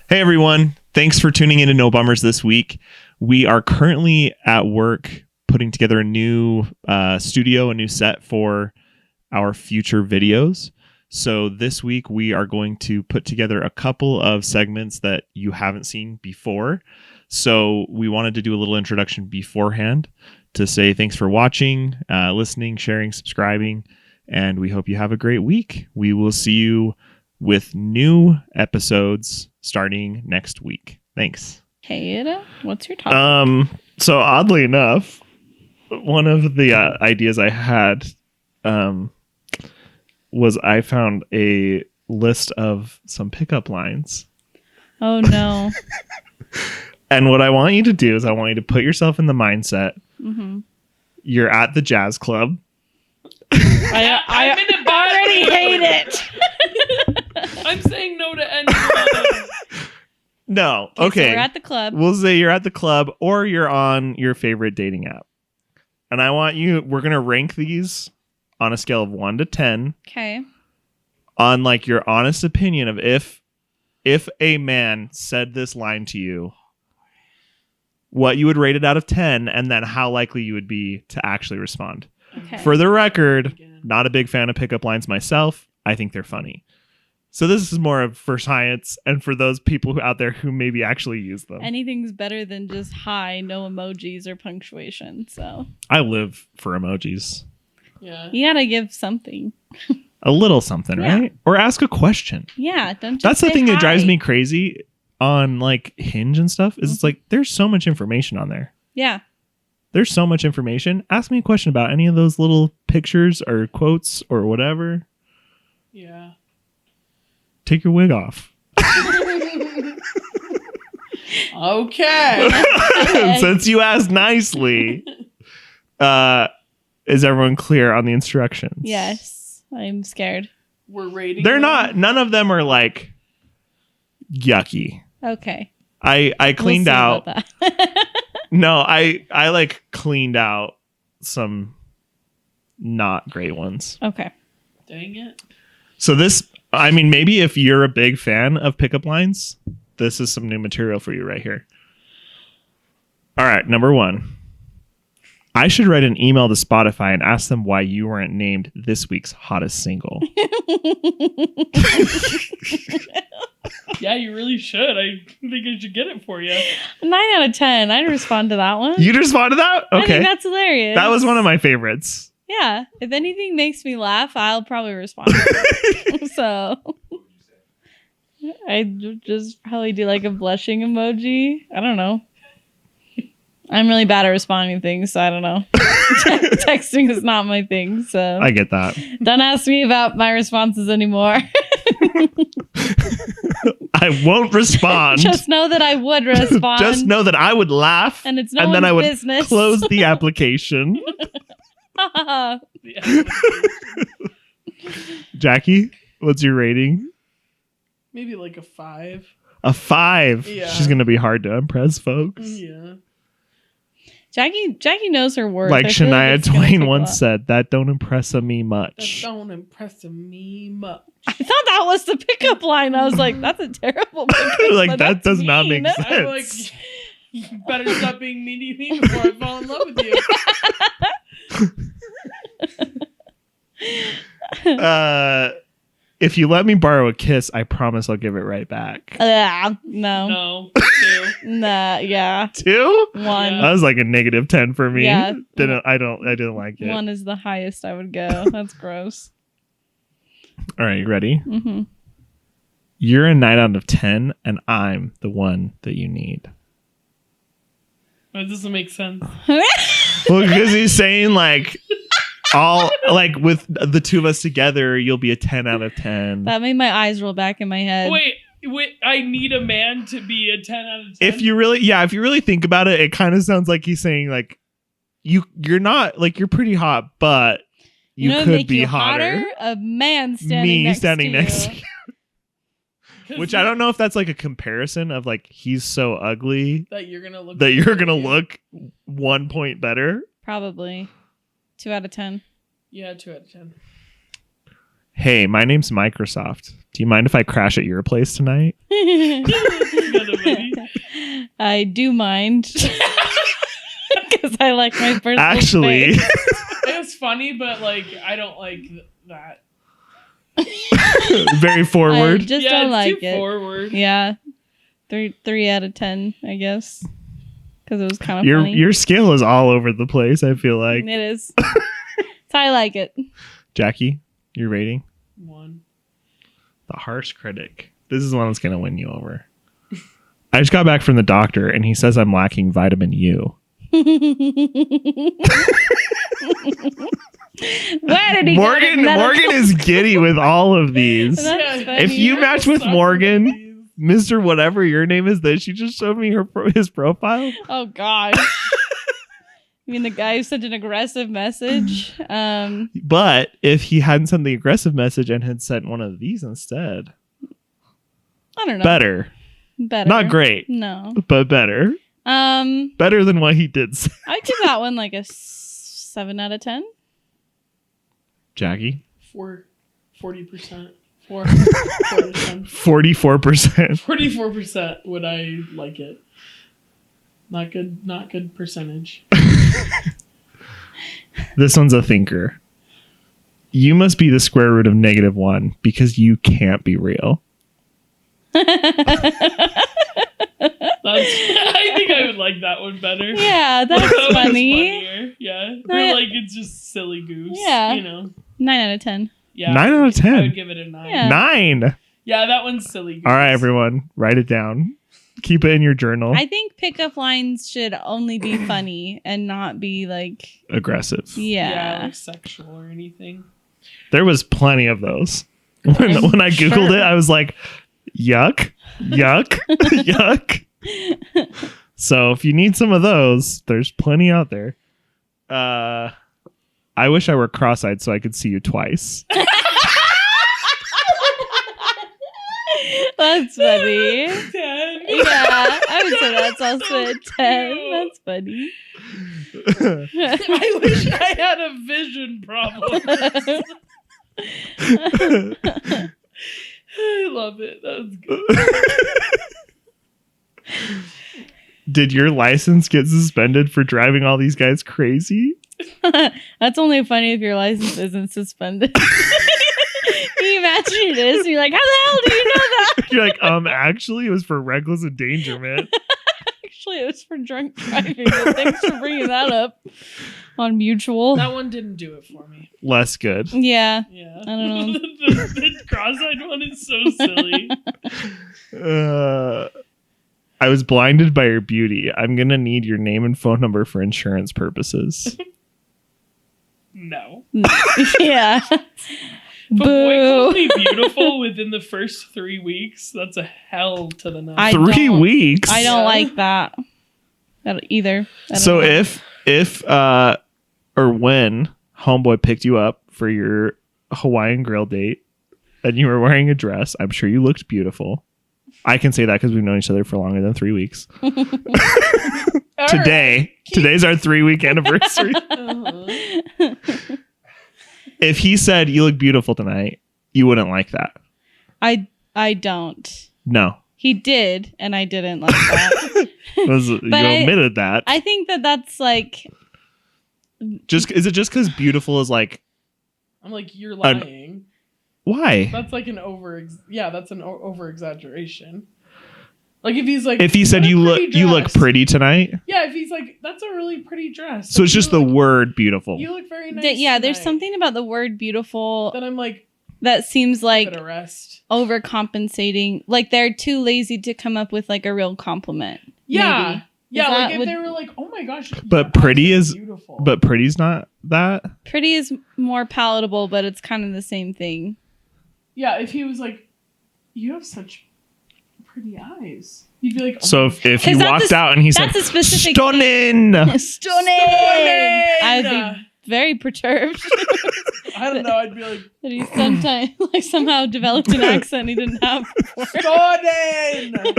Hey everyone, thanks for tuning in to No Bummers this week. We are currently at work putting together a new studio, a new set for our future videos. So this week we are going to put together a couple of segments that you haven't seen before. So we wanted to do a little introduction beforehand to say thanks for watching, listening, sharing, subscribing, and we hope you have a great week. We will see you with new episodes starting next week. Thanks. Cade, what's your topic? So oddly enough, one of the ideas I had was I found a list of some pickup lines. Oh no. And what I want you to do is I want you to put yourself in the mindset. Mm-hmm. You're at the jazz club. I already hate it. I'm saying no to any. No. So Okay. we're at the club. We'll say you're at the club or you're on your favorite dating app. And we're going to rank these on a scale of 1 to 10 Okay. on like your honest opinion of if a man said this line to you, what you would rate it out of 10 and then how likely you would be to actually respond. Okay. For the record, not a big fan of pickup lines myself. I think they're funny. So this is more of for science and for those people out there who maybe actually use them. Anything's better than just hi, no emojis or punctuation. So I live for emojis. Yeah. you gotta give something. A little something, Yeah. right? Or ask a question. Yeah. Don't just That's the say thing that hi. drives me crazy on like Hinge and stuff is it's like there's so much information on there. Yeah. There's so much information. Ask me a question about any of those little pictures or quotes or whatever. Yeah. Take your wig off. Okay. Since you asked nicely, is everyone clear on the instructions? Yes. I'm scared. We're rating. They're them? not. None of them are like yucky. Okay. I cleaned We'll see out. about that. No, I like cleaned out some not great ones. Okay. Dang it. So this, I mean, maybe if you're a big fan of pickup lines, this is some new material for you right here. All right, number 1. I should write an email to Spotify and ask them why you weren't named this week's hottest single. Yeah, you really should. I think I should get it for you. 9 out of 10. I'd respond to that one. You'd respond to that? I Okay. think that's hilarious. That was one of my favorites. Yeah. If anything makes me laugh, I'll probably respond. So I just probably do like a blushing emoji. I don't know. I'm really bad at responding to things, so I don't know. Texting is not my thing, so I get that. don't ask me about my responses anymore. I won't respond. Just know that I would respond. Just know that I would laugh and it's no and then I would one's business. close the application. Yeah. Jackie, what's your rating? Maybe like a 5. A 5. Yeah. She's gonna be hard to impress, folks. Yeah. Jackie knows her worth. Like I feel Shania it's gonna Twain take a once lot. said, "That don't impress me That much." don't impress me much. I thought that was the pickup line. I was like, that's a terrible pickup Like, line. that That's does not mean. make sense. I'm like, you better stop being mean to me before I fall in love with you. If you let me borrow a kiss, I promise I'll give it right back. No. No. 2. Nah, yeah. 2? 1. Yeah. That was like a -10 for me. Yeah. I didn't like it. 1 is the highest I would go. That's gross. All right, you ready? Mm-hmm. You're a 9 out of 10, and I'm the one that you need. That doesn't make sense. Well, because he's saying like all like with the two of us together, you'll be a 10 out of 10. That made my eyes roll back in my head. Wait, I need a man to be a 10 out of 10? If you really think about it, it kind of sounds like he's saying like you're not like you're pretty hot, but you know, could make be you hotter. A man standing Me next standing to next you. to you. Which I don't know if that's like a comparison of like he's so ugly that you're gonna look 1 point better. Probably 2 out of 10. Yeah, 2 out of 10. Hey, my name's Microsoft. Do you mind if I crash at your place tonight? I do mind. Because I like my personal Actually, space. It's funny, but like I don't like that. very I forward. just Yeah, don't it's like too it. forward. Yeah. 3 out of 10, I guess. Because it was kind of Your funny. your scale is all over the place. I feel like. It is. That's how I like it. Jackie, your rating? 1. The harsh critic. This is one that's gonna win you over. I just got back from the doctor, and he says I'm lacking vitamin U. Where did he Morgan is giddy with all of these. That's funny. If you match with Morgan, Mr. Whatever your name is, that she just showed me his profile. Oh gosh. You mean the guy who sent an aggressive message? But if he hadn't sent the aggressive message and had sent one of these instead, I don't know. better. Not great, No. but better. Better than what he did say. I'd give that one like a 7 out of 10. Jackie? 40%. 44%. 44% would I like it. Not good percentage. This one's a thinker. You must be the square root of -1 because you can't be real. I think I would like that one better. Yeah, that's That one's funny. funnier. Yeah. No, Or like it's just silly goose. Yeah. You know. 9 out of 10. Yeah. 9 out of 10. I would give it a 9. Yeah. 9. Yeah, that one's silly goose. All right, everyone, write it down. Keep it in your journal. I think pickup lines should only be funny and not be like, Aggressive. Yeah, yeah. like sexual or anything. There was plenty of those. When I Googled it, I was like, yuck, yuck, yuck. So if you need some of those, there's plenty out there. I wish I were cross-eyed so I could see you twice. That's funny. 10. Yeah, I would say that's also a 10. That's funny. I wish I had a vision problem. I love it. That was good. Did your license get suspended for driving all these guys crazy? That's only funny if your license isn't suspended. Can you imagine it is? And you're like, how the hell do you know that? You're like, actually, it was for reckless endangerment. Actually, it was for drunk driving. But thanks for bringing that up on Mutual. That one didn't do it for me. Less good. Yeah. Yeah. I don't know. the cross-eyed one is so silly. I was blinded by your beauty. I'm going to need your name and phone number for insurance purposes. No. Yeah. But boy Boo. called me beautiful within the first 3 weeks. That's a hell to the no. I 3 don't- weeks? I don't like that either. I don't So know. if or when homeboy picked you up for your Hawaiian grill date and you were wearing a dress, I'm sure you looked beautiful. I can say that because we've known each other for longer than 3 weeks. All Today's our 3-week anniversary. right. Uh-huh. If he said you look beautiful tonight, you wouldn't like that. I don't. No. He did, and I didn't like that. You admitted that. I think that's like, Is it just because beautiful is like, I'm like, you're lying. why? That's like that's an over exaggeration. Like if he's like, If he said "What a you pretty look dress." pretty tonight, Yeah, if he's like, that's a really pretty dress. so it's Like, just you the look- word beautiful. You look very nice. there's tonight. something about the word beautiful Then I'm like, that seems like give it a rest. overcompensating. Like they're too lazy to come up with like a real compliment. Yeah. Maybe. Yeah, Is like that if what- they were like, oh my gosh. But your pretty eyes is- are beautiful. But pretty's not that. Pretty is more palatable, but it's kind of the same thing. yeah, if he was like, you have such pretty eyes, you'd be like, oh So my if he 'Cause that's walked a- out and he said, that's a specific "Stunning," Stunning! I'd be very perturbed I don't know. I'd be like, that he sometimes like somehow developed an accent he didn't have before. Jordan.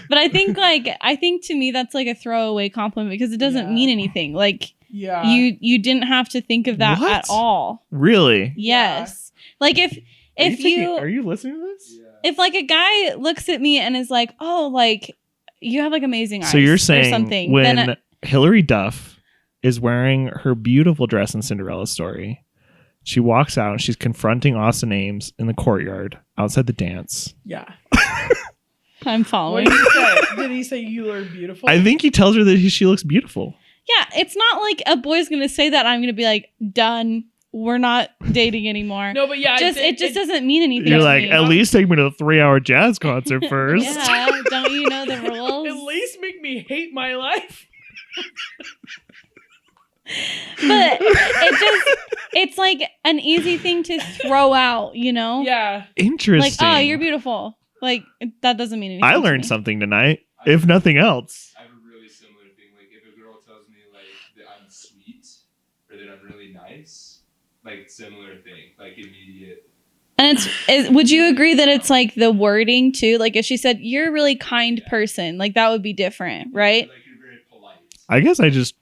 But I think to me that's like a throwaway compliment because it doesn't Yeah. mean anything. Like Yeah. you didn't have to think of that What? at all. really? Yes. Like if Are you listening to this? if like a guy looks at me and is like, "Oh, like you have like amazing eyes. So you're or saying something. when Then Hilary Duff is wearing her beautiful dress in Cinderella's story, she walks out and she's confronting Austin Ames in the courtyard outside the dance. Yeah. I'm What following. did he say? Did he say you are beautiful? I think he tells her that she looks beautiful. Yeah, it's not like a boy's gonna say that. I'm gonna be like, done. We're not dating anymore. No, but yeah, it just doesn't mean anything. You're to like, me. at least take me to the 3-hour jazz concert first. Yeah, don't you know the rules? At least make me hate my life. But it's like an easy thing to throw out, you know? Yeah. Interesting. Like, oh, you're beautiful. Like, that doesn't mean anything. I to learned me. something tonight, if nothing else. I have a really similar thing. Like, if a girl tells me, like, that I'm sweet or that I'm really nice, like, similar thing. Like, immediate. And would you agree that it's like the wording too? Like, if she said, you're a really kind person, like, that would be different, right? Like, you're very polite. I guess I just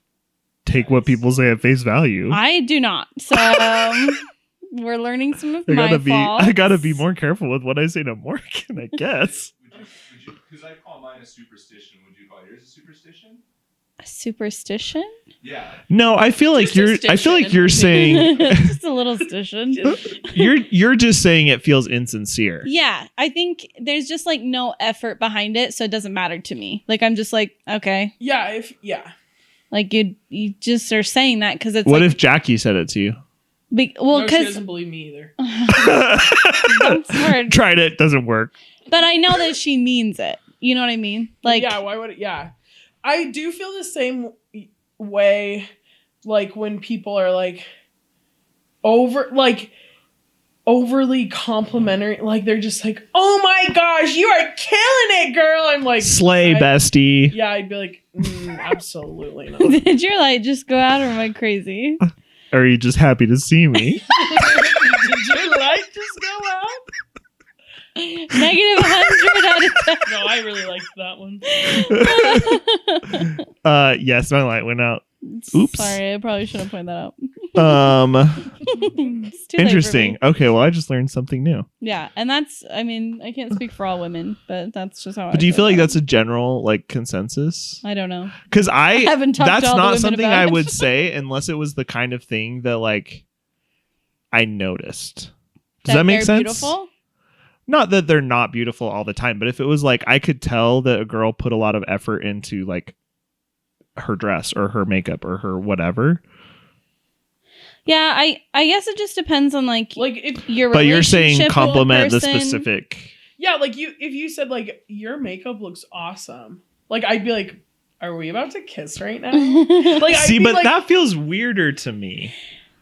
take what people say at face value. I do not. So, we're learning some of I my faults. I gotta be more careful with what I say to Morgan, I guess. Would you, because I call mine a superstition, would you call yours a superstition? A superstition? Yeah. No, I feel like Just a you're saying Just a little stition. you're just saying it feels insincere. Yeah, I think there's just like no effort behind it, so it doesn't matter to me. Like, I'm just like, okay. Yeah, Like, you just are saying that because it's What like, if Jackie said it to you? well, no, she because doesn't believe me either. that's hard. Tried it, doesn't work. But I know that she means it. You know what I mean? Like, yeah, why would it? Yeah. I do feel the same way, like, when people are, like, overly complimentary. Like, they're just like, oh my gosh, you are killing it, girl. I'm like, Slay, bestie. Yeah, I'd be like, absolutely not. did your light just go out or am I crazy? Or are you just happy to see me? Did your light just go out? Negative 100 out of 10. No, I really liked that one. Yes, my light went out. Oops. Sorry, I probably shouldn't point that out. It's too late for Interesting. me. Okay, well, I just learned something new. Yeah, and that's, I mean, I can't speak for all women, but that's just how But do you feel like about that's a general like consensus? it. I don't know. Because haven't talked to that's all the not women something about I it. would say unless it was the kind of thing that like I noticed. Does that make they're sense? Beautiful? Not that they're not beautiful all the time, but if it was like I could tell that a girl put a lot of effort into like her dress or her makeup or her whatever. Yeah, I guess it just depends on like If your But you're relationship saying with the compliment the person. specific. yeah, like if you said like your makeup looks awesome, like I'd be like, are we about to kiss right now? Like, See, I'd be but like, that feels weirder to me.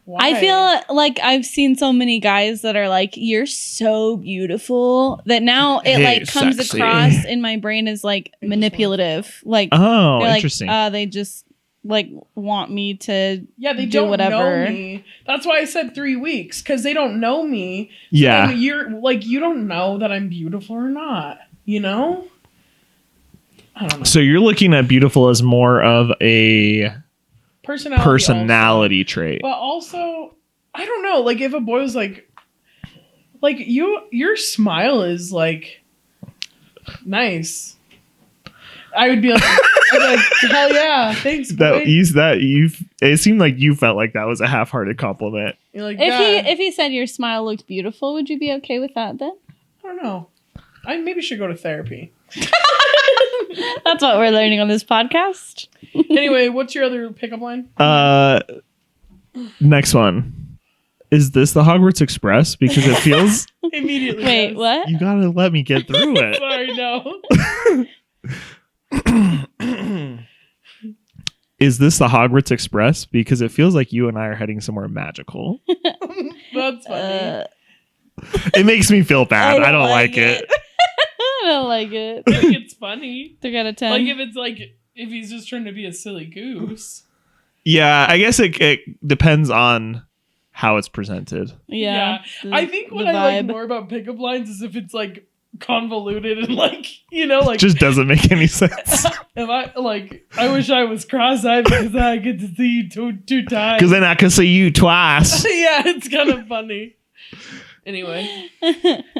why? I feel like I've seen so many guys that are like, you're so beautiful, that now it Hey, like comes sexy. across in my brain as like manipulative. Like, Oh, they're interesting. like, they just like want me to Yeah, they do don't whatever. know me. That's why I said 3 weeks, because they don't know me. So Yeah. then you're like, you don't know that I'm beautiful or not. You know? I don't know. So you're looking at beautiful as more of a personality trait. But also, I don't know. Like, if a boy was like your smile is like nice, I would be like, hell yeah, thanks, boy. It seemed like you felt like that was a half-hearted compliment. You're like, If he said your smile looked beautiful, would you be okay with that then? I don't know. I maybe should go to therapy. That's what we're learning on this podcast. Anyway, what's your other pickup line? Next one. Is this the Hogwarts Express? Because it feels Immediately. Wait, yes. what? you gotta let me get through it. Sorry, no. Is this the Hogwarts Express? Because it feels like you and I are heading somewhere magical. That's funny. It makes me feel bad. I don't like it. I don't like it. I think it's funny. 3 out of 10. Like if he's just trying to be a silly goose. Yeah, I guess it depends on how it's presented. yeah. I think what the I like vibe. more about pickup lines is if it's like convoluted and like, you know, like Just doesn't make any sense. if I wish I was cross-eyed because I get to see you two times. Because then I can see you twice. Yeah, it's kind of funny. Anyway,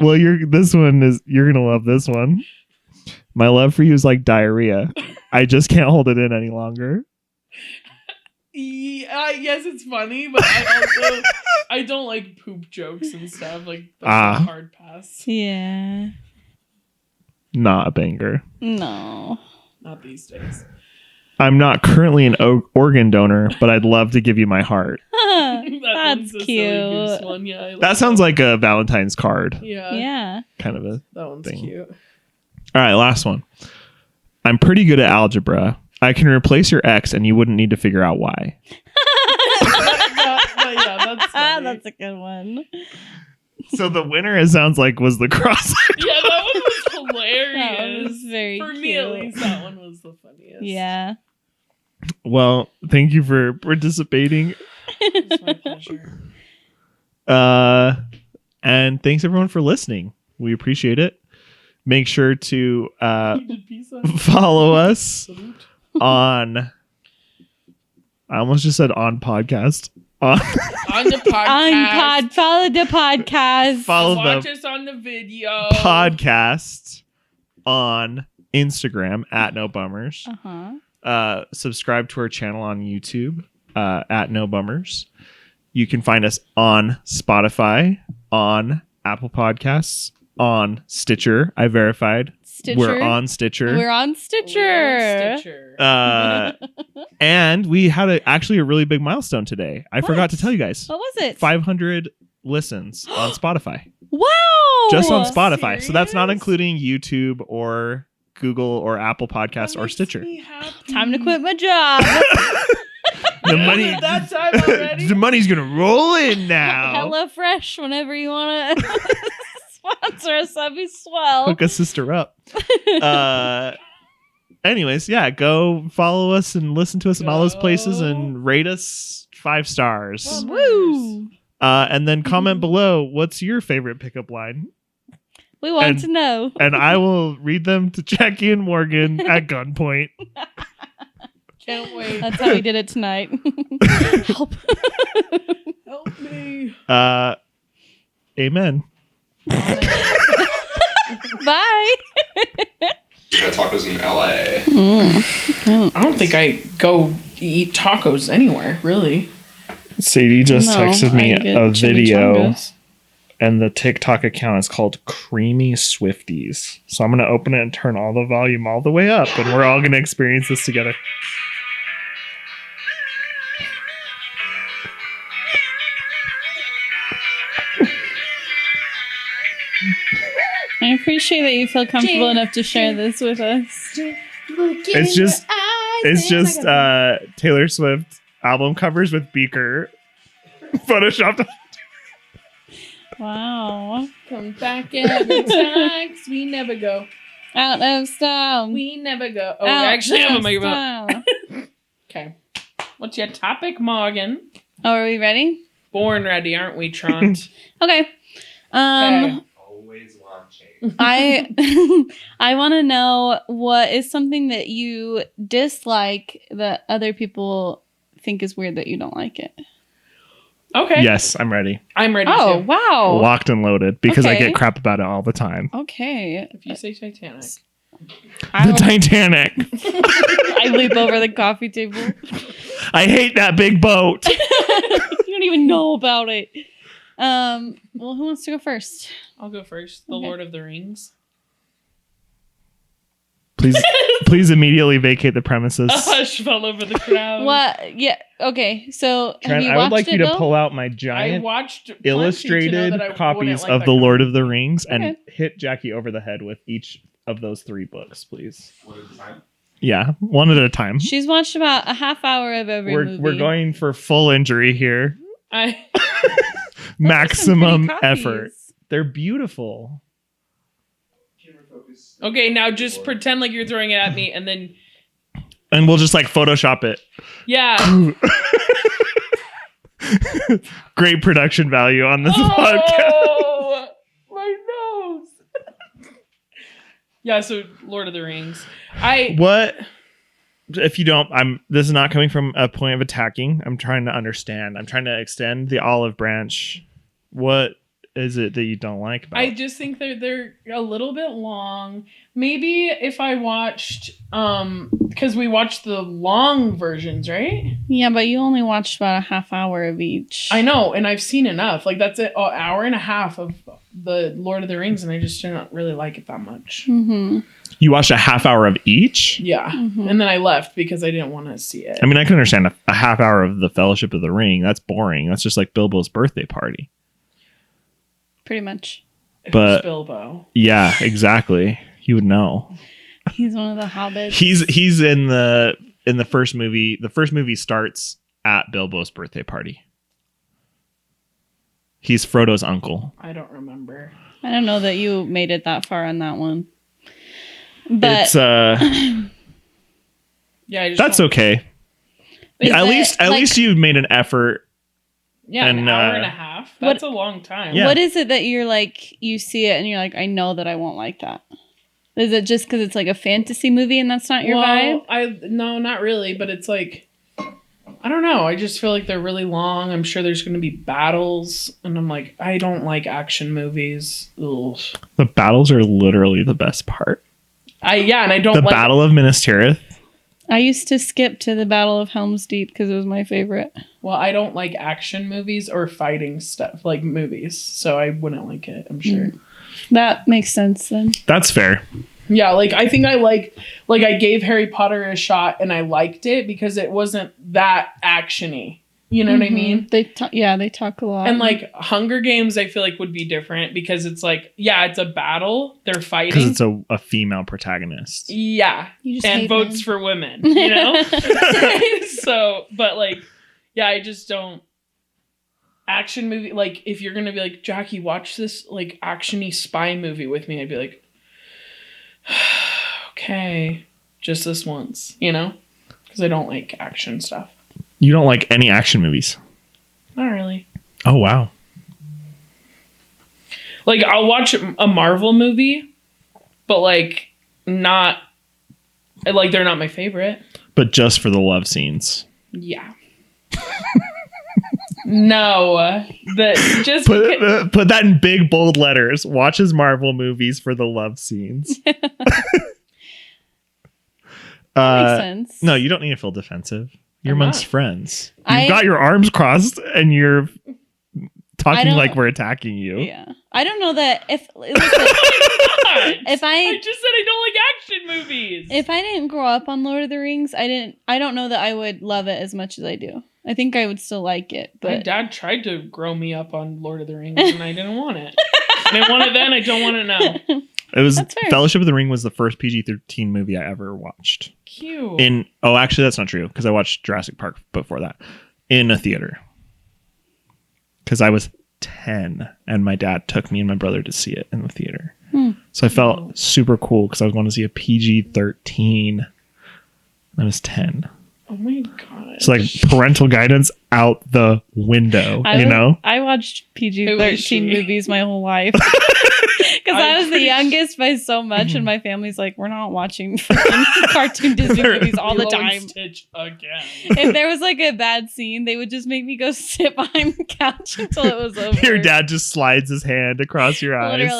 Well, you're gonna love this one. My love for you is like diarrhea. I just can't hold it in any longer. Yes, it's funny, but I don't like poop jokes and stuff. Like that's a hard pass. Yeah. Not a banger. No. Not these days. I'm not currently an organ donor, but I'd love to give you my heart. That's cute. One. Yeah, That sounds like a Valentine's card. Yeah. Kind of a that one's thing. cute. All right, last one. I'm pretty good at algebra. I can replace your ex and you wouldn't need to figure out why. That's funny. That's a good one. So the winner, it sounds like, was the cross. Yeah, that one was hilarious. That one was very For cute. me, at least, that one was the funniest. Yeah. Well, thank you for participating. It's my pleasure. And thanks everyone for listening. We appreciate it. Make sure to You did pizza? follow us Salute. on. I almost just said on podcast. On On the podcast. Follow the podcast. follow Watch the us on the video. podcast on Instagram at No Bummers. Uh-huh. Subscribe to our channel on YouTube at No Bummers. You can find us on Spotify, on Apple Podcasts, on Stitcher. I verified. Stitcher. We're on Stitcher. We're on Stitcher. And we had actually a really big milestone today. I forgot to tell you guys. What was it? 500 listens on Spotify. Wow. Just on Spotify. So that's not serious? including YouTube or Google or Apple Podcasts or Stitcher. Time to quit my job. The money, That time already? the money's gonna roll in now. Hello Fresh, whenever you want to sponsor us, that'd be swell. Hook a sister up. Anyways, yeah, go follow us and listen to us in all those places and rate us 5 stars. Woo! And then comment below, what's your favorite pickup line? We want And- to know. And I will read them to Jackie and Morgan at gunpoint. Can't wait. That's how we did it tonight. Help. Help me. Amen. Bye. Tacos in LA. I don't think I go eat tacos anywhere, really. Sadie just No, texted me I get a video, chimichangas. and the TikTok account is called Creamy Swifties. So I'm going to open it and turn all the volume all the way up, and we're all going to experience this together. I appreciate that you feel comfortable enough to share this with us. It's just Taylor Swift album covers with Beaker photoshopped. Wow. Come back every time, 'cause we never go. Out of style. We never go. Oh, Out I actually have a of microphone. style. Okay. What's your topic, Morgan? Oh, are we ready? Born ready, aren't we, Trant? Okay. Always watching. I want to know what is something that you dislike that other people think is weird that you don't like it. Okay. Yes, I'm ready. I'm ready Oh, too. wow. Locked and loaded because I Okay. get crap about it all the time. Okay. If you say Titanic. The Titanic. I leap over the coffee table. I hate that big boat. You don't even know about it. Well, who wants to go first? I'll go first. The Okay. Lord of the Rings. Please immediately vacate the premises. A hush fell over the crowd. What? Yeah. Okay. So, have Trent, you I watched would like it, you to Bill? pull out my I giant watched plenty to know illustrated that I copies wouldn't like of that The Lord kind of the Rings and Okay. hit Jackie over the head with each of those 3 books, please. One at a time. Yeah, one at a time. She's watched about a half hour of every movie. We're going for full injury here. I Maximum Those are some pretty effort. copies. They're beautiful. Camera focus. Okay, now just pretend like you're throwing it at me and then And we'll just like Photoshop it. yeah. Great production value on this podcast. Oh, my nose. Yeah, so Lord of the Rings. What if you don't this is not coming from a point of attacking. I'm trying to understand. I'm trying to extend the olive branch. What is it that you don't like about I just think they're a little bit long. Maybe if I watched because we watched the long versions, right? Yeah, but you only watched about a half hour of each. I know, and I've seen enough. Like that's it, an hour and a half of the Lord of the Rings, and I just didn't really like it that much. Mm-hmm. You watched a half hour of each? Yeah, Mhm. and then I left because I didn't want to see it. I mean, I can understand a half hour of the Fellowship of the Ring. That's boring. That's just like Bilbo's birthday party. Pretty much. Who's but- Bilbo? Yeah, exactly. You would know. He's one of the hobbits. He's in the first movie. The first movie starts at Bilbo's birthday party. He's Frodo's uncle. I don't remember. I don't know that you made it that far on that one. But It's Yeah, I just that's don't- okay. is At it, least like, you made an effort. Yeah, an and, hour and a half. what- That's a long time. Yeah. What is it that you're like, you see it and you're like, I know that I won't like that? Is it just because it's like a fantasy movie and that's not your vibe? No, not really, but it's like I don't know. I just feel like they're really long. I'm sure there's going to be battles, and I'm like, I don't like action movies. Ugh. The battles are literally the best part. And I don't The like Battle of Minas Tirith. I used to skip to the Battle of Helm's Deep because it was my favorite. Well, I don't like action movies or fighting stuff like movies, so I wouldn't like it. I'm sure. That makes sense then. That's fair. Yeah, like I think I like I gave Harry Potter a shot and I liked it because it wasn't that actiony. You know what I mean? They talk a lot. And like Hunger Games, I feel like would be different because it's like, yeah, it's a battle. They're Because fighting. it's a female protagonist. Yeah. You just And hate votes men. for women, you know? So, but like, yeah, I just don't. Action movie, like if you're going to be like, Jackie, watch this like actiony spy movie with me, I'd be like, okay, just this once, you know? Because I don't like action stuff. You don't like any action movies. Not really. Oh, wow. Like I'll watch a Marvel movie, but like not like they're not my favorite. But just for the love scenes. Yeah. No, that just Put that in big bold letters. Watches Marvel movies for the love scenes. Makes sense. No, you don't need to feel defensive. You're I'm amongst not. friends. I- You've got your arms crossed and you're I talking don't- like we're attacking you. Yeah. I don't know that if listen, if I I just said I don't like action movies. if I didn't grow up on Lord of the Rings, I don't know that I would love it as much as I do. I think I would still like it, My but dad tried to grow me up on Lord of the Rings, and I didn't want it. I didn't want it then. I don't want it now. It was That's fair. Fellowship of the Ring was the first PG-13 movie I ever watched. Cute. Actually that's not true because I watched Jurassic Park before that in a theater. Because I was 10 and my dad took me and my brother to see it in the theater. So I felt super cool because I was going to see a PG-13. I was 10. Oh my god. So like parental guidance out the window, you know? I watched PG-13 movies my whole life. Because I I'm was the pretty youngest by so much, and my family's like, we're not watching freaking cartoon Disney movies all the Lilo and time. Stitch again. If there was like a bad scene, they would just make me go sit behind the couch until it was over. Your dad just slides his hand across your eyes.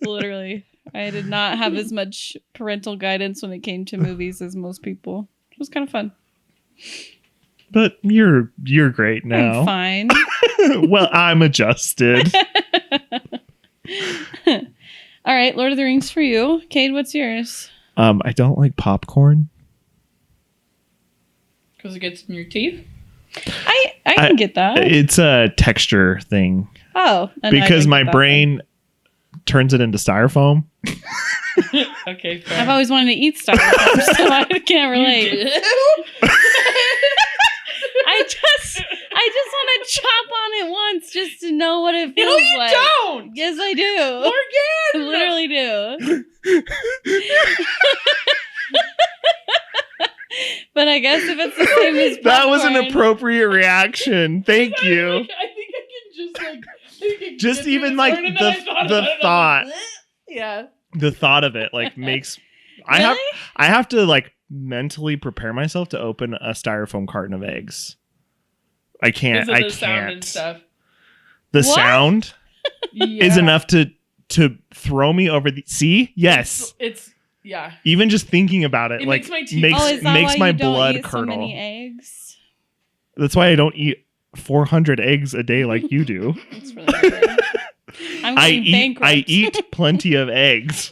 Literally. I did not have as much parental guidance when it came to movies as most people. It was kind of fun. But you're great now. I'm fine. Well, I'm adjusted. All right, Lord of the Rings for you. Cade, what's yours? I don't like popcorn. Because it gets in your teeth? I can get that. It's a texture thing Oh. and I because can my get that brain turns it into styrofoam. Okay, then. fair. I've always wanted to eat styrofoam, so I can't relate. You do? I just want to chop on it once just to know what it No, feels you like. don't! Yes, I do. Morgan! I literally do. But I guess if it's the same as popcorn, That was an appropriate reaction. Thank you. I think I can just like... I can Just get through even this like part, and then I thought the about it, thought, I was like, yeah. the thought of it like makes. I Really? have to like mentally prepare myself to open a styrofoam carton of eggs. I can't. Because of I the sound and can't. stuff. The What? sound. is enough to throw me over the. See, yes, It's yeah. even just thinking about it, It like makes my teeth- makes Oh, is that makes why my you don't blood eat so curdle. many eggs? That's why I don't eat 400 eggs a day like you do. That's really weird. I'm getting bankrupt. I eat plenty of eggs.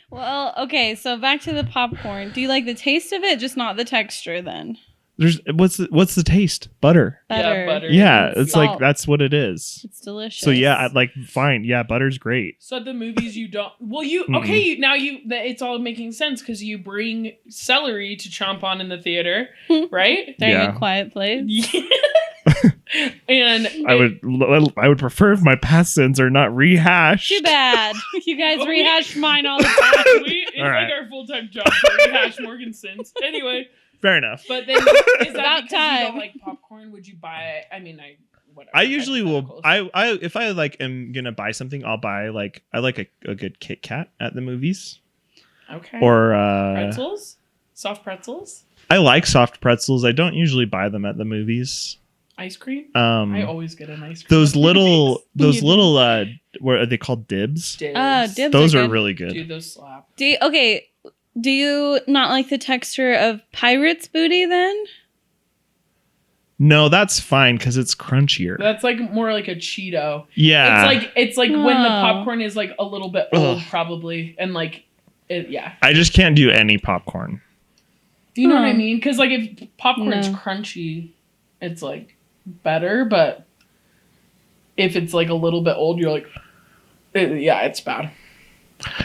Well, okay, so back to the popcorn. Do you like the taste of it, just not the texture then? There's what's the taste? Butter. Better. Yeah, butter. Yeah, and it's salt. like that's what it is. It's delicious. So yeah, like fine. Yeah, butter's great. So at the movies you don't. Well, you Mm-mm. okay? Now it's all making sense because you bring celery to chomp on in the theater, right? During Yeah. a quiet place. Yeah. And I would prefer if my past sins are not rehashed. Too bad. You guys Oh, rehash mine all the time. it's All right. like our full-time job to rehash Morgan's sins. Anyway, Fair enough. but then is that About because you time. don't like popcorn? Would you buy? I mean, whatever. I usually will. hypotheticals. I if I like am gonna buy something, I'll buy like I like a good Kit Kat at the movies Okay. or pretzels, soft pretzels, I like soft pretzels. I don't usually buy them at the movies. ice cream. I Um, always get an ice cream. those little You do. what are they called? Dibs. Dibs. Dibs Those are are good. really good. Dude, those slap. Do you not like the texture of pirate's booty then? No, that's fine because it's crunchier. That's like more like a Cheeto. Yeah, It's like when the Oh. popcorn is like a little bit old, Ugh. probably, and like it. Yeah, I just can't do any popcorn. you know what I Huh. mean? Because like if popcorn's No. crunchy, it's like better. But if it's like a little bit old, you're like, yeah, it's bad.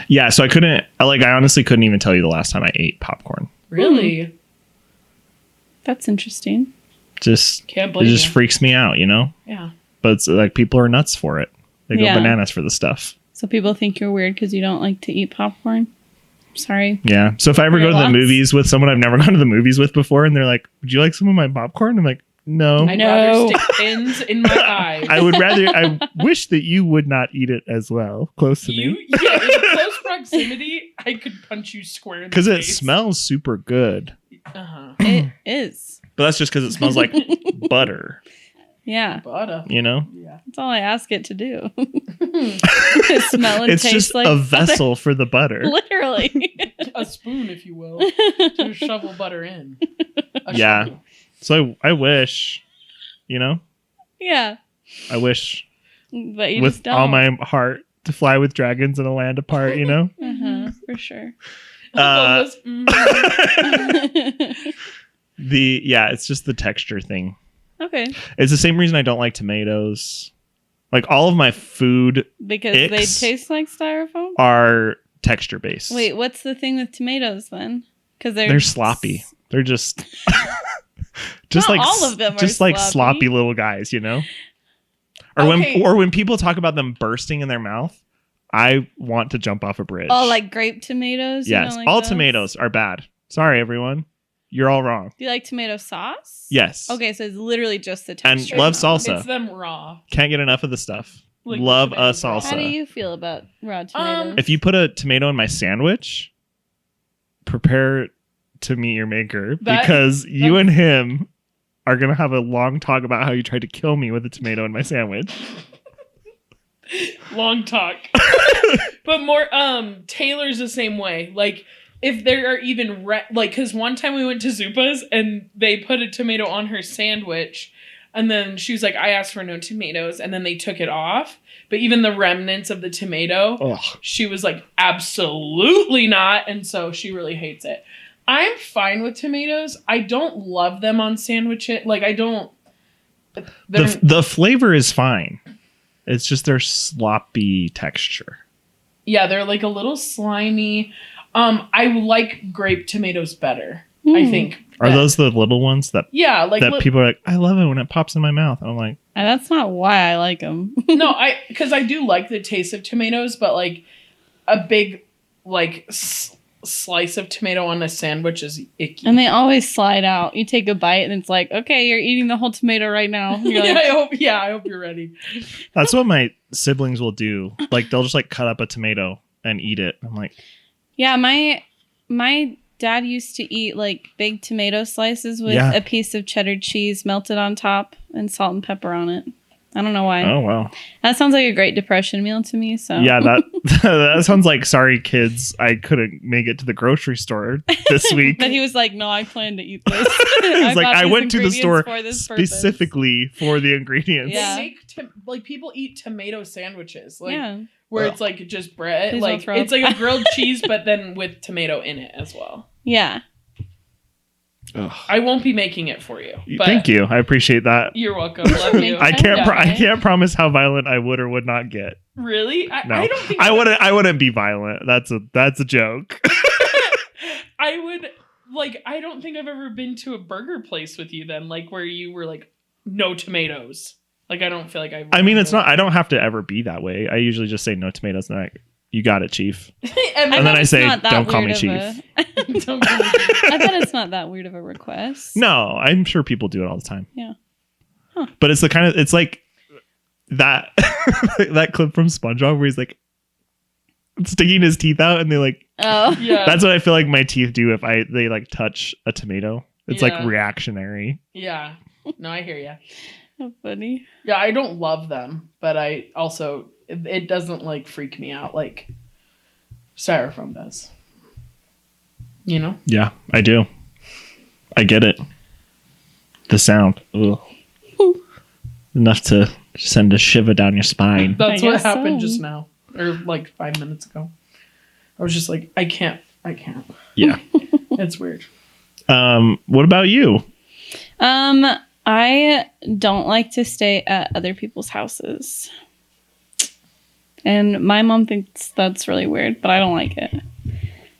Yeah, so I honestly couldn't even tell you the last time I ate popcorn. Really, That's interesting. Just can't it blame just you. freaks me out, you know. Yeah. But it's like people are nuts for it. They go Yeah. bananas for the stuff. So people think you're weird because you don't like to eat popcorn? Sorry. Yeah. So if I ever go to the Lots. movies with someone I've never gone to the movies with before, and they're like, "Would you like some of my popcorn?" I'm like, "No." I'd No. rather stick pins in my eyes. I would rather. I wish that you would not eat it as well, close to me, Yeah, in close proximity, I could punch you square in the because it face. smells super good. Uh-huh. It is. But that's just because it smells like butter. Yeah. Butter. You know, Yeah. That's all I ask it to do. Smell and it's taste just like a butter. vessel for the butter. Literally. A spoon, if you will, to shovel butter in. A Yeah. shovel. So I wish, you know, Yeah. I wish But you with just don't. all my heart to fly with dragons in a land apart. You know. Uh-huh, for sure. Those- It's just the texture thing. Okay. It's the same reason I don't like tomatoes. Like all of my food Because Icks. they taste like styrofoam? are texture based. Wait, what's the thing with tomatoes then? Because they're sloppy. They're just just Not like all of them are just like sloppy. sloppy little guys, you know? Or Okay. when people talk about them bursting in their mouth, I want to jump off a bridge. Oh, like grape tomatoes? You yes, don't like all those? tomatoes are bad. Sorry everyone. You're all wrong. Do you like tomato sauce? Yes. Okay, so it's literally just the And texture. love not- salsa. It's them raw. Can't get enough of the stuff. Like Love a tomatoes raw. salsa. How do you feel about raw tomatoes? If you put a tomato in my sandwich, prepare to meet your maker because you and him are going to have a long talk about how you tried to kill me with a tomato in my sandwich. Long talk. But more Taylor's the same way. Like if there are even because one time we went to Zupa's and they put a tomato on her sandwich and then she was like, I asked for no tomatoes, and then they took it off, but even the remnants of the tomato, Ugh. she was like, absolutely not, and so she really hates it. I'm fine with tomatoes. I don't love them on sandwiches. Like I don't The flavor is fine. It's just their sloppy texture. yeah, they're like a little slimy. I like grape tomatoes better. I think. Are that- those the little ones that Yeah, like people are like, I love it when it pops in my mouth? I'm like, And that's not why I like them. no, because I do like the taste of tomatoes, but like a big like slice of tomato on a sandwich is icky. And they always slide out. You take a bite and it's like, okay, you're eating the whole tomato right now. You're yeah, like, I hope you're ready. that's what my siblings will do. Like they'll just like cut up a tomato and eat it. I'm like, yeah, my dad used to eat like big tomato slices with Yeah. a piece of cheddar cheese melted on top and salt and pepper on it. I don't know why. Oh wow. That sounds like a Great Depression meal to me. So Yeah, that that sounds like, sorry kids, I couldn't make it to the grocery store this week. But he was like, "No, I plan to eat this." It's like, bought I these went to the ingredients store for this purpose. specifically for the ingredients. Yeah. They make like people eat tomato sandwiches, like Yeah. where Ugh. it's like just bread, Please don't like throw it's up. like a grilled cheese, but then with tomato in it as well. Yeah. Ugh. I won't be making it for you. But Thank you. I appreciate that. You're welcome. Love you. I can't. Yeah. I can't promise how violent I would or would not get. Really? No, I don't think I wouldn't. I wouldn't be violent. That's a joke. I would like. I don't think I've ever been to a burger place with you. Then, like where you were like, no tomatoes. Like I don't feel like I. I mean, it's not. I don't have to ever be that way. I usually just say no tomatoes, and you got it, chief. and And then bet I it's say, not that don't call me weird chief. don't get me- I bet it's not that weird of a request. No, I'm sure people do it all the time. Yeah. Huh. But it's the kind of, it's like that that clip from SpongeBob where he's like sticking his teeth out, and they like. Oh. yeah. That's what I feel like my teeth do if they like touch a tomato. It's like Yeah. reactionary. Yeah. No, I hear you. How funny. Yeah, I don't love them, but I also it doesn't like freak me out like styrofoam does. You know? Yeah, I do. I get it. The sound. Ugh. Enough to send a shiver down your spine. That's I what guess happened so. just now. Or like 5 minutes ago. I was just like, I can't. Yeah. It's weird. What about you? I don't like to stay at other people's houses. And my mom thinks that's really weird, but I don't like it.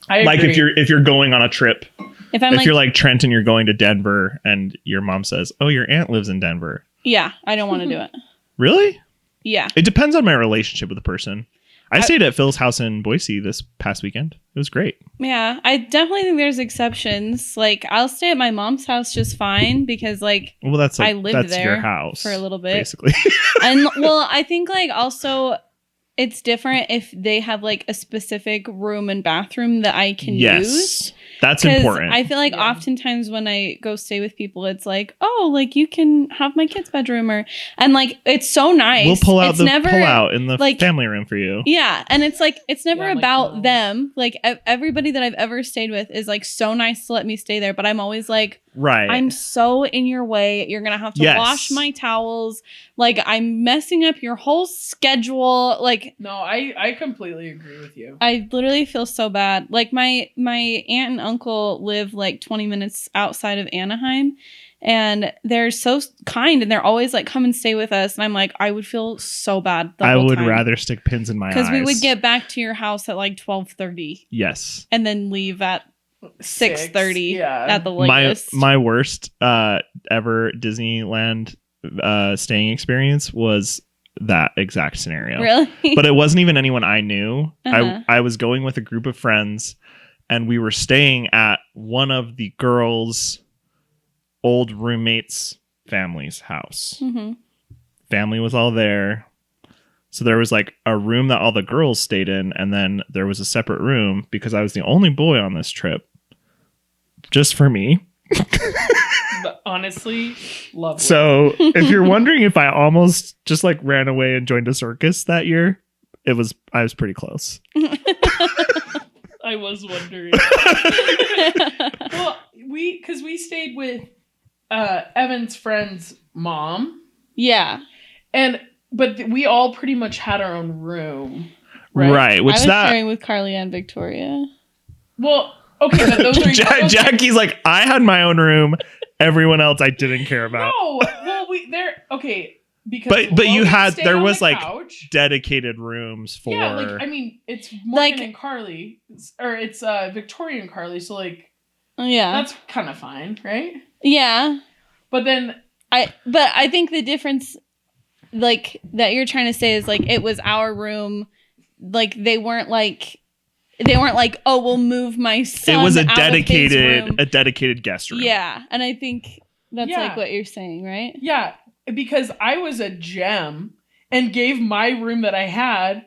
I Like agree. if you're going on a trip, If I'm if like, you're like Trent and you're going to Denver and your mom says, "Oh, your aunt lives in Denver." yeah, I don't want to do it. Really? Yeah. It depends on my relationship with the person. I stayed at Phil's house in Boise this past weekend. It was great. Yeah, I definitely think there's exceptions. Like, I'll stay at my mom's house just fine because, like, Well, that's like I lived that's your there house for a little bit. basically. And, well, I think, like, also it's different if they have, like, a specific room and bathroom that I can use. Yes, that's 'Cause important. I feel like Yeah. oftentimes when I go stay with people, it's like, oh, like you can have my kid's bedroom, and like it's so nice. We'll pull out it's the never, pull out in the like- family room for you. Yeah, and it's like it's never Yeah, I'm like, about no. them. Like everybody that I've ever stayed with is like so nice to let me stay there, but I'm always like, Right. I'm so in your way. You're gonna have to Yes. wash my towels. Like I'm messing up your whole schedule. Like No, I completely agree with you. I literally feel so bad. Like my aunt and uncle live like 20 minutes outside of Anaheim, and they're so kind, and they're always like, come and stay with us. And I'm like, I would feel so bad. I would rather stick pins in my eyes. because we would get back to your house at like 12:30 yes. and then leave at 6:30 Yeah. at the My latest. my worst ever Disneyland staying experience was that exact scenario. Really? But it wasn't even anyone I knew. Uh-huh. I was going with a group of friends, and we were staying at one of the girls' old roommates' family's house. Mhm. Family was all there. So there was like a room that all the girls stayed in, and then there was a separate room because I was the only boy on this trip. Just for me. But honestly, lovely. So if you're wondering if I almost just like ran away and joined a circus that year, I was pretty close. I was wondering. Well, because we stayed with Evan's friend's mom, Yeah. but we all pretty much had our own room, Right. right? Which I was that sharing with Carly and Victoria. Well, okay, but those are Jackie's like, I had my own room. Everyone else I didn't care about. No, well, because But you Logan had stayed there on was the like couch. dedicated rooms for Yeah, like I mean, it's Morgan Like- and Carly, or it's Victoria and Carly, so like Yeah. that's kind of fine, right? Yeah. But then But I think the difference, like that you're trying to say, is like it was our room. Like they weren't like, oh, we'll move my son. it was a out of his room. dedicated guest room. Yeah, and I think that's Yeah. like what you're saying, right? yeah, because I was a gem and gave my room that I had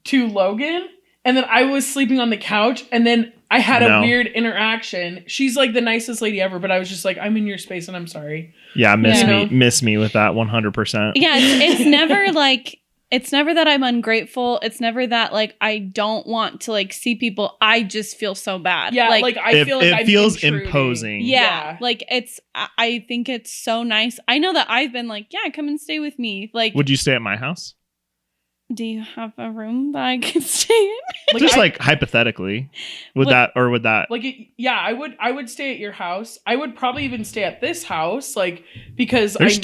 to Logan, and then I was sleeping on the couch, and then I had a No. weird interaction. She's like the nicest lady ever, but I was just like, I'm in your space and I'm sorry. Yeah, Yeah. miss me with that 100%. Yeah, it's never like it's never that I'm ungrateful. It's never that like I don't want to like see people. I just feel so bad. Yeah, like I feel like it I'm feels intruding. imposing. yeah, like I think it's so nice. I know that I've been like, yeah, come and stay with me. Like, Would you stay at my house? do you have a room that I can stay in? Just like hypothetically, would that? Like yeah, I would stay at your house. I would probably even stay at this house, like because there's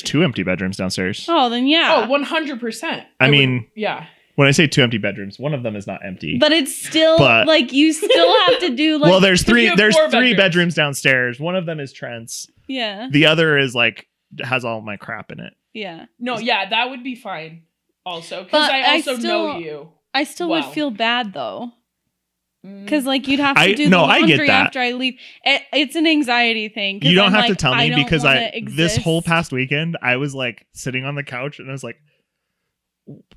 two empty bedrooms downstairs. Oh, then yeah. Oh, 100%. I mean, yeah. When I say two empty bedrooms, one of them is not empty. But it's still But- like you still have to do like well, there's you have three four bedrooms bedrooms. downstairs. One of them is Trent's. yeah. The other is like has all my crap in it. Yeah. No, yeah, that would be fine. Also, because But I also still- know you. I still would Wow. feel bad though. Mm. Because like you'd have to I do the get laundry that. after I leave. It's an anxiety thing. 'cause You don't I'm have to like, tell me don't because wanna this whole exist. past weekend I was like sitting on the couch and I was like,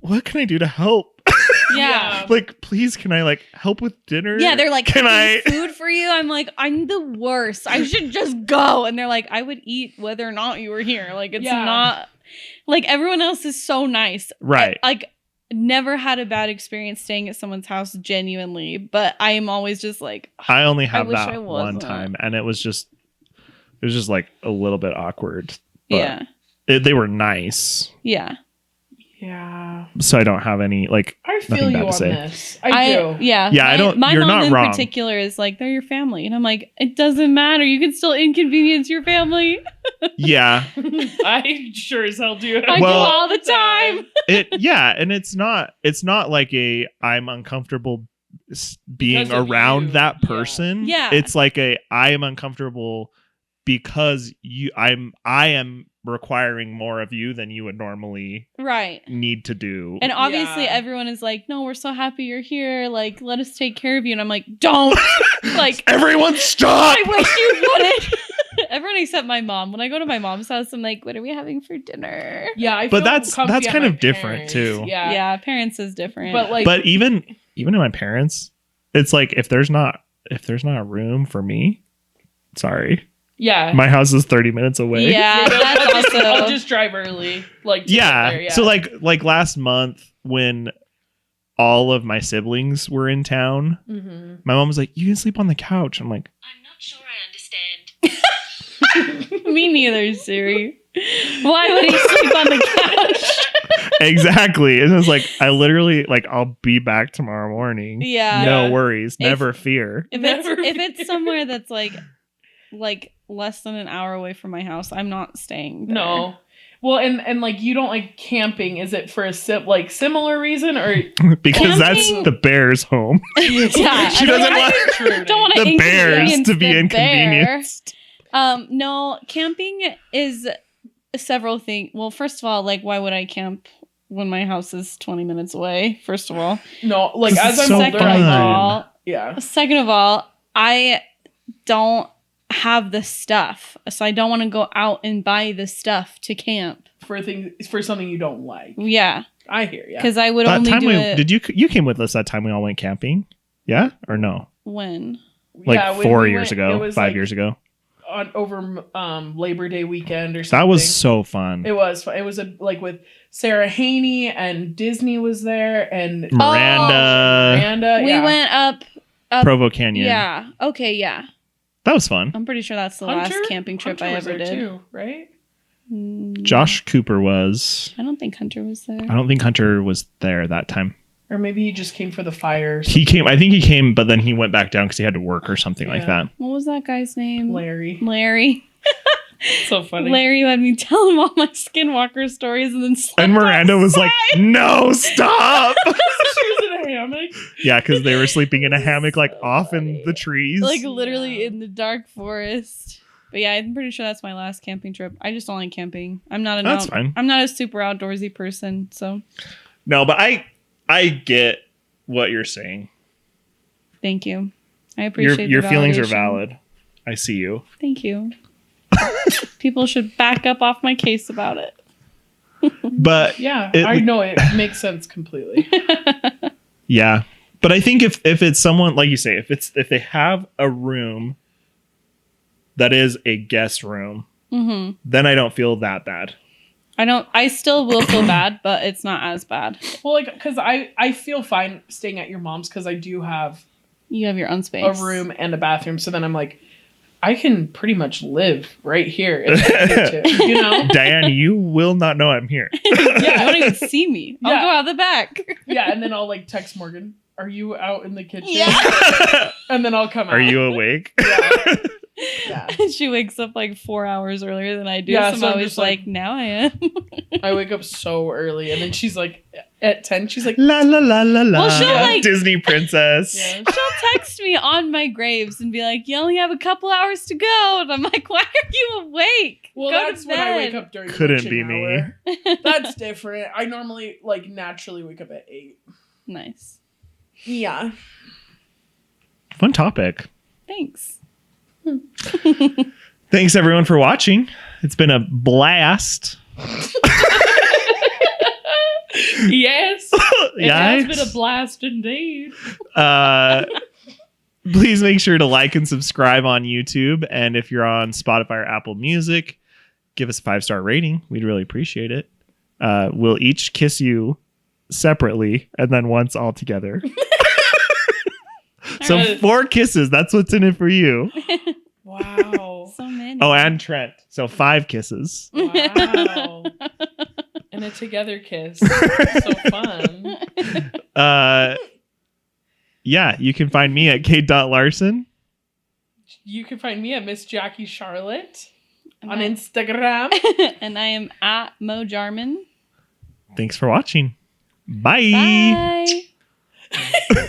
what can I do to help? Yeah. Like, please, can I like help with dinner? Yeah, they're like, can I? food for you? I'm like, I'm the worst. I should just go. And they're like, I would eat whether or not you were here. Like, it's Yeah. not like everyone else is so nice. Right. Like, never had a bad experience staying at someone's house genuinely, but I am always just like, I only have wish I that one wasn't. time, and it was just like a little bit awkward. But yeah. they were nice, Yeah. Yeah. so I don't have any like. I feel Nothing bad you to on say. this. I do. Yeah. Yeah, I don't- My you're mom not in wrong. particular is like, they're your family. And I'm like, it doesn't matter. You can still inconvenience your family. Yeah, I sure as hell do. I Well- do all the time. and it's not like I'm uncomfortable being Because of around you. that Yeah. person. Yeah. It's like I am uncomfortable because I am requiring more of you than you would normally Right. need to do. And obviously Yeah. everyone is like, no, we're so happy you're here. Like, let us take care of you. And I'm like, don't. Like, Everyone stop. I wish you wouldn't. Everyone except my mom. When I go to my mom's house, I'm like, what are we having for dinner? Yeah, I But feel that's comfy at kind my of different, parents'. too. Yeah. Parents is different. But like But even in my parents, it's like if there's not a room for me, sorry. yeah. My house is 30 minutes away. yeah, that's also. I'll just drive early. Like to Yeah. get there, So like last month when all of my siblings were in town, Mhm. my mom was like, "You can sleep on the couch." I'm like, I'm not sure I understand. Me neither, Siri. Why would he sleep on the couch? exactly. And it was like, I literally like, I'll be back tomorrow morning. Yeah. No Yeah. worries. If- Never fear. If it's somewhere that's like less than an hour away from my house, I'm not staying there. No. Well, and like you don't like camping. Is it for a similar reason or Because that's Camping- the bear's home. Yeah, She I doesn't don't- want True. don't want to the bears to be the inconvenienced. bear. No, camping is several things. Well, first of all, like, why would I camp when my house is 20 minutes away? First of all, No, like This as is I'm so older, second fun. of I all, yeah. second of all, I don't have the stuff, so I don't want to go out and buy the stuff to camp. For something you don't like. Yeah, I hear ya. because I would That only time do it did you came with us that time we all went camping? Yeah or no? when. Like Yeah, when 4 we years went, ago, it was 5 like years ago. on over Labor Day weekend or something. That was so fun. It was fun. It was like with Sarah Haney and Disney was there and Miranda, Miranda. We yeah. went up. Provo Canyon. Yeah. Okay. Yeah. That was fun. I'm pretty sure that's the Hunter? last camping trip Hunter I was ever there did. too, right? Josh Cooper was. I don't think Hunter was there. I don't think Hunter was there that time. Or maybe he just came for the fire. He came. I think he came, but then he went back down because he had to work or something like Yeah. that. What was that guy's name? Larry. Larry. So funny. Larry had me tell him all my Skinwalker stories and then slept And Miranda was like, outside. "No, stop!" She was in a hammock. Yeah, because they were sleeping in a hammock, like So off in funny. the trees. like literally Yeah. in the dark forest. But yeah, I'm pretty sure that's my last camping trip. I just don't like camping. I'm not That's fine. I'm not a super outdoorsy person, so No, but I get what you're saying. thank you. I appreciate Your the feelings are validation. valid. I see you. Thank you. People should back up off my case about it. But Yeah, It- I know it makes sense completely. yeah. But I think if it's someone, like you say, if they have a room that is a guest room, then I don't feel that bad. I still will feel bad, but it's not as bad. Well, like, because I feel fine staying at your mom's because I do have You have your own space. a room and a bathroom. So then I'm like, I can pretty much live right here if I need to, you know? Diane, you will not know I'm here. You don't even see me. I'll Yeah. go out the back. Yeah, and then I'll like text Morgan, are you out in the kitchen? Yeah. And then I'll come out. Are you awake? Yeah. She wakes up like 4 hours earlier than I do. Yeah, so so I'm I'm always just like- like, now I am. I wake up so early, and then she's like, at 10, she's like, La la la la la. Well, she'll, like- Disney princess. yeah. She'll text me on my graves and be like, you only have a couple hours to go. And I'm like, why are you awake? Well, Go that's to when I wake bed. up during Couldn't witching be me. hour. That's different. I normally, like, naturally wake up at 8. Nice. Yeah. Fun topic. Thanks. Thanks everyone for watching. It's been a blast. Yes. It Yeah. has been a blast indeed. Please make sure to like and subscribe on YouTube. And if you're on Spotify or Apple Music, give us a 5-star rating. We'd really appreciate it. We'll each kiss you separately and then once all together. So 4 kisses. That's what's in it for you. Wow. So many. Oh, and Trent. So 5 kisses. Wow. And a together kiss. So fun. Yeah, you can find me at Cade.Larson. You can find me at Miss Jackie Charlotte on Okay. Instagram. And I am at Mo Jarman. Thanks for watching. Bye. Bye.